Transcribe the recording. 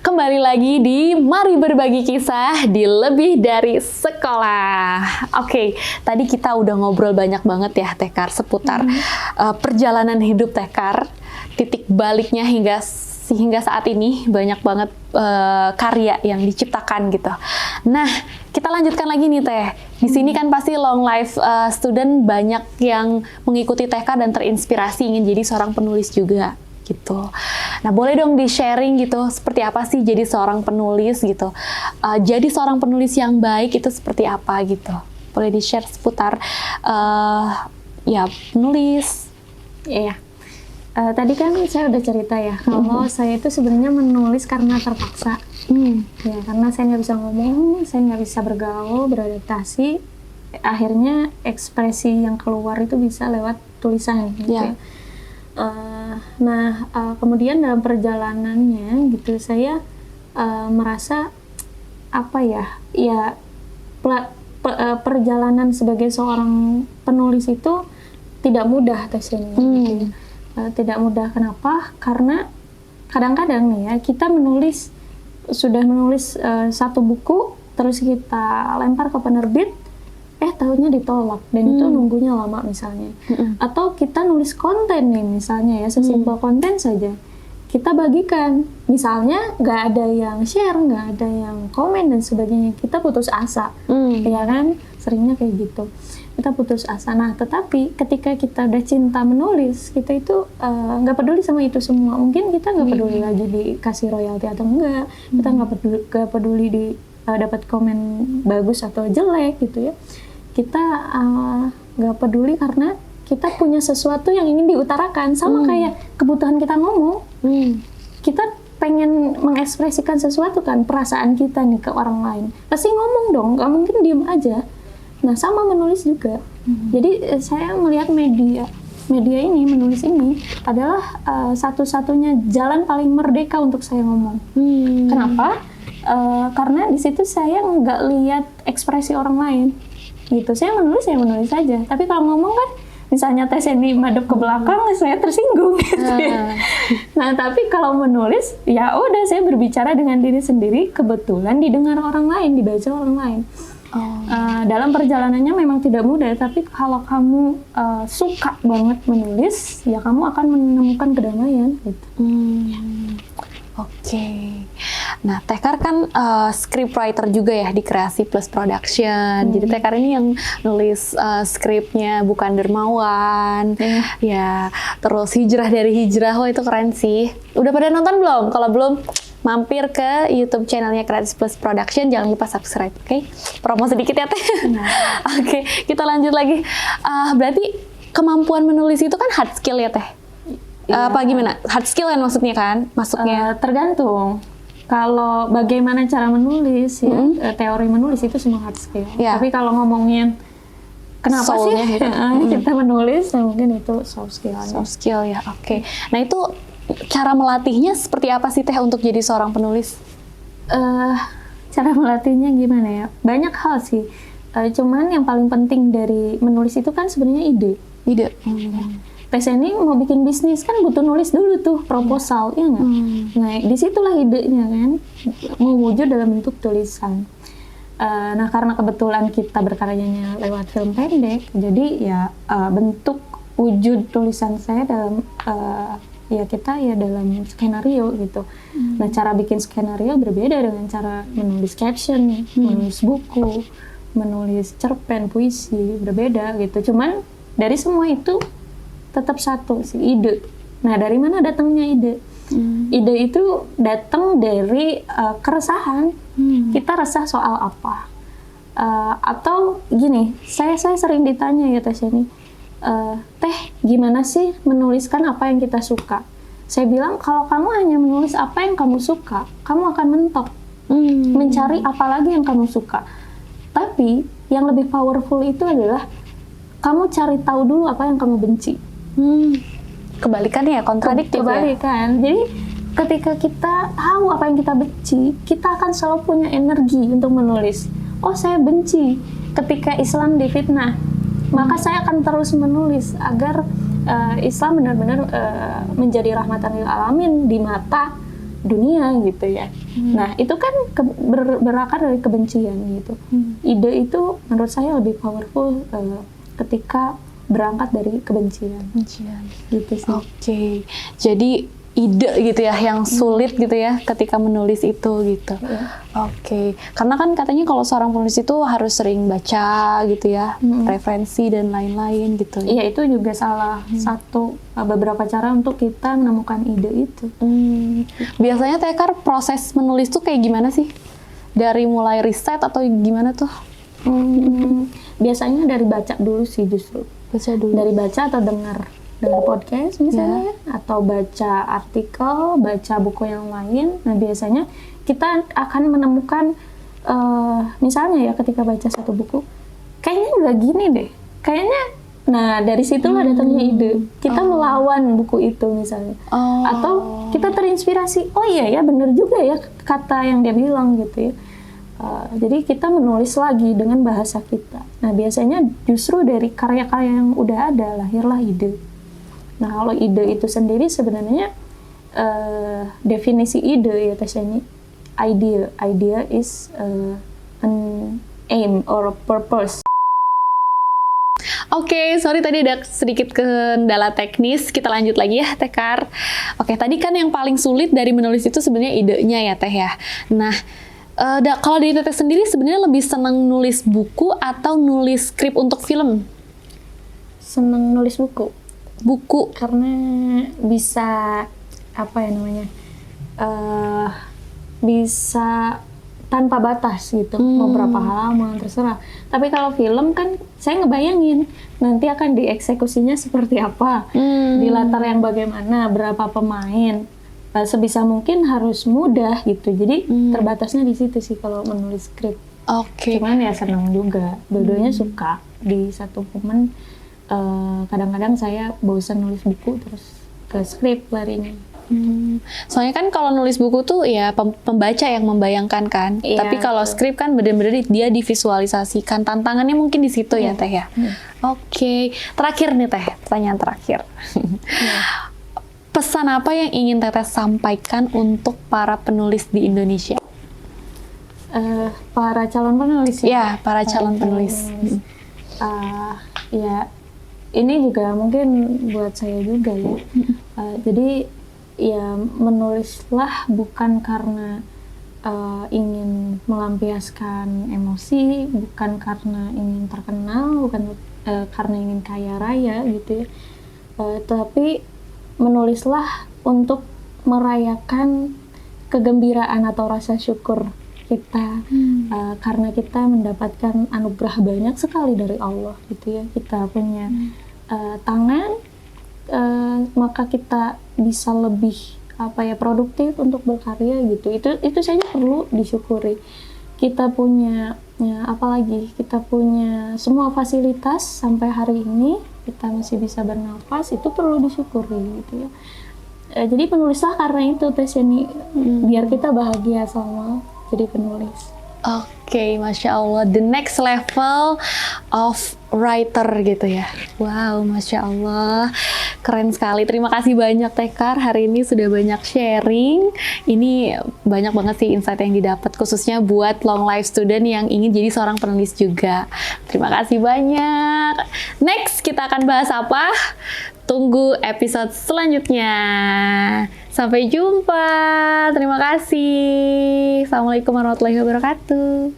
Kembali lagi di Mari Berbagi Kisah di Lebih Dari Sekolah. Oke, tadi kita udah ngobrol banyak banget ya Tekar seputar perjalanan hidup Tekar, titik baliknya hingga saat ini banyak banget karya yang diciptakan gitu. Nah, kita lanjutkan lagi nih Teh. Di sini kan pasti long life student banyak yang mengikuti Tekar dan terinspirasi ingin jadi seorang penulis juga gitu. Nah, boleh dong di-sharing gitu, seperti apa sih jadi seorang penulis gitu. Jadi seorang penulis yang baik itu seperti apa gitu. Boleh di-share seputar ya penulis. Iya. Tadi kan saya udah cerita ya, kalau saya itu sebenarnya menulis karena terpaksa. Ya, karena saya nggak bisa ngomong, saya nggak bisa bergaul, beradaptasi. Akhirnya ekspresi yang keluar itu bisa lewat tulisan gitu ya. Kemudian dalam perjalanannya gitu saya merasa apa ya perjalanan sebagai seorang penulis itu tidak mudah tesnya gitu. Tidak mudah kenapa? Karena kadang-kadang nih ya kita sudah menulis satu buku terus kita lempar ke penerbit, tahunnya ditolak dan itu nunggunya lama misalnya. Atau kita nulis konten nih misalnya ya, sesimpel konten saja kita bagikan, misalnya nggak ada yang share, nggak ada yang komen dan sebagainya, kita putus asa. Ya kan, seringnya kayak gitu, kita putus asa. Nah, tetapi ketika kita udah cinta menulis, kita itu nggak peduli sama itu semua. Mungkin kita nggak peduli lagi dikasih royalti atau enggak, kita nggak peduli dapat komen bagus atau jelek gitu ya. Kita nggak peduli karena kita punya sesuatu yang ingin diutarakan, sama kayak kebutuhan kita ngomong. Kita pengen mengekspresikan sesuatu kan, perasaan kita nih ke orang lain, pasti ngomong dong, nggak mungkin diem aja. Nah, sama menulis juga. Jadi saya melihat media ini, menulis ini adalah satu-satunya jalan paling merdeka untuk saya ngomong. Kenapa? Karena di situ saya nggak lihat ekspresi orang lain. Gitu, saya menulis saja. Tapi kalau ngomong kan, misalnya tes ini madep ke belakang, saya tersinggung gitu ya. Nah, tapi kalau menulis, ya udah saya berbicara dengan diri sendiri, kebetulan didengar orang lain, dibaca orang lain. Dalam perjalanannya memang tidak mudah, tapi kalau kamu suka banget menulis, ya kamu akan menemukan kedamaian gitu. Oke. Nah, Tekar kan scriptwriter juga ya di Kreasi Plus Production. Jadi Tekar ini yang nulis skripnya Bukan Dermawan. Ya, terus Hijrah dari Hijrah. Wah, itu keren sih. Udah pada nonton belum? Kalau belum, mampir ke YouTube channelnya Kreasi Plus Production. Jangan lupa subscribe, oke? Promo sedikit ya, Teh. Oke, kita lanjut lagi. Berarti kemampuan menulis itu kan hard skill ya, Teh? Apa gimana? Hard skill kan maksudnya kan? Masuknya tergantung. Kalau bagaimana cara menulis ya, teori menulis itu semua hard skill. Tapi kalau ngomongin kenapa soulnya sih kita menulis, ya mungkin itu soft skill. Soft skill ya, oke. Nah, itu cara melatihnya seperti apa sih Teh untuk jadi seorang penulis? Cara melatihnya gimana ya? Banyak hal sih. Cuman yang paling penting dari menulis itu kan sebenarnya ide. Tes ini mau bikin bisnis kan butuh nulis dulu tuh proposal, ya nggak? Nah, disitulah idenya kan, mewujud dalam bentuk tulisan. Nah, karena kebetulan kita berkaryanya lewat film pendek, jadi ya bentuk wujud tulisan saya dalam dalam skenario gitu. Nah, cara bikin skenario berbeda dengan cara menulis caption, menulis buku, menulis cerpen, puisi, berbeda gitu. Cuman dari semua itu tetap satu sih, ide. Nah, dari mana datangnya ide? Ide itu datang dari keresahan. Kita resah soal apa? Atau gini, saya sering ditanya ya Teh ini, Teh, gimana sih menuliskan apa yang kita suka? Saya bilang, kalau kamu hanya menulis apa yang kamu suka, kamu akan mentok. Mencari apa lagi yang kamu suka. Tapi, yang lebih powerful itu adalah kamu cari tahu dulu apa yang kamu benci. Kebalikannya ya, kontradiktif Kebalikan. Jadi ketika kita tahu apa yang kita benci, kita akan selalu punya energi untuk menulis. Oh, saya benci ketika Islam difitnah, maka saya akan terus menulis agar Islam benar-benar menjadi rahmatan lil alamin di mata dunia gitu ya. Nah, itu kan berakar dari kebencian gitu. Ide itu menurut saya lebih powerful ketika berangkat dari kebencian. Gitu sih. Oke. Jadi ide gitu ya yang sulit gitu ya ketika menulis itu gitu. Oke. Karena kan katanya kalau seorang penulis itu harus sering baca gitu ya, referensi dan lain-lain gitu. Iya, itu juga salah satu beberapa cara untuk kita menemukan ide itu. Biasanya Tekar proses menulis tuh kayak gimana sih? Dari mulai riset atau gimana tuh? Biasanya dari baca dulu sih justru. Baca dulu. Dari baca atau dengar podcast misalnya, atau baca artikel, baca buku yang lain. Nah, biasanya kita akan menemukan misalnya ya ketika baca satu buku, kayaknya nggak gini deh, kayaknya. Nah, dari situlah datangnya ide. Kita melawan buku itu misalnya, atau kita terinspirasi. Oh iya ya, bener juga ya kata yang dia bilang gitu ya. Jadi kita menulis lagi dengan bahasa kita. Nah, biasanya justru dari karya-karya yang udah ada lahirlah ide. Nah, kalau ide itu sendiri sebenarnya definisi ide ya Tasya, idea is an aim or a purpose. Oke, sorry tadi ada sedikit kendala teknis. Kita lanjut lagi ya, Tekar. Oke, tadi kan yang paling sulit dari menulis itu sebenarnya idenya ya, Teh ya. Nah, kalau dari Teteh sendiri sebenarnya lebih senang nulis buku atau nulis skrip untuk film? Senang nulis buku. Karena bisa bisa tanpa batas gitu, mau berapa halaman terserah. Tapi kalau film kan saya ngebayangin nanti akan dieksekusinya seperti apa, di latar yang bagaimana, berapa pemain. Sebisa mungkin harus mudah gitu. Jadi terbatasnya di situ sih kalau menulis skrip. Cuman ya senang juga, dua-duanya suka. Di satu momen kadang-kadang saya bosan nulis buku terus ke skrip larinya. Soalnya kan kalau nulis buku tuh ya pembaca yang membayangkan kan. Tapi kalau skrip kan benar-benar dia divisualisasikan. Tantangannya mungkin di situ ya Teh ya. Oke. Terakhir nih Teh, pertanyaan terakhir. Pesan apa yang ingin Teteh sampaikan untuk para penulis di Indonesia? Para calon penulis ya? Ya, para calon penulis. Ya, ini juga mungkin buat saya juga ya. Jadi ya menulislah bukan karena ingin melampiaskan emosi, bukan karena ingin terkenal, bukan karena ingin kaya raya gitu ya. Tapi menulislah untuk merayakan kegembiraan atau rasa syukur kita karena kita mendapatkan anugerah banyak sekali dari Allah gitu ya. Kita punya tangan, maka kita bisa lebih produktif untuk berkarya gitu. Itu saja perlu disyukuri. Kita punya kita punya semua fasilitas sampai hari ini, kita masih bisa bernafas, itu perlu disyukuri gitu ya. Jadi penulislah karena itu Tasya, biar kita bahagia sama jadi penulis. Oke, Masya Allah, the next level of writer gitu ya. Wow, Masya Allah, keren sekali. Terima kasih banyak Tekar, hari ini sudah banyak sharing. Ini banyak banget sih insight yang didapat, khususnya buat long life student yang ingin jadi seorang penulis juga. Terima kasih banyak. Next, kita akan bahas apa? Tunggu episode selanjutnya. Sampai jumpa. Terima kasih. Assalamualaikum warahmatullahi wabarakatuh.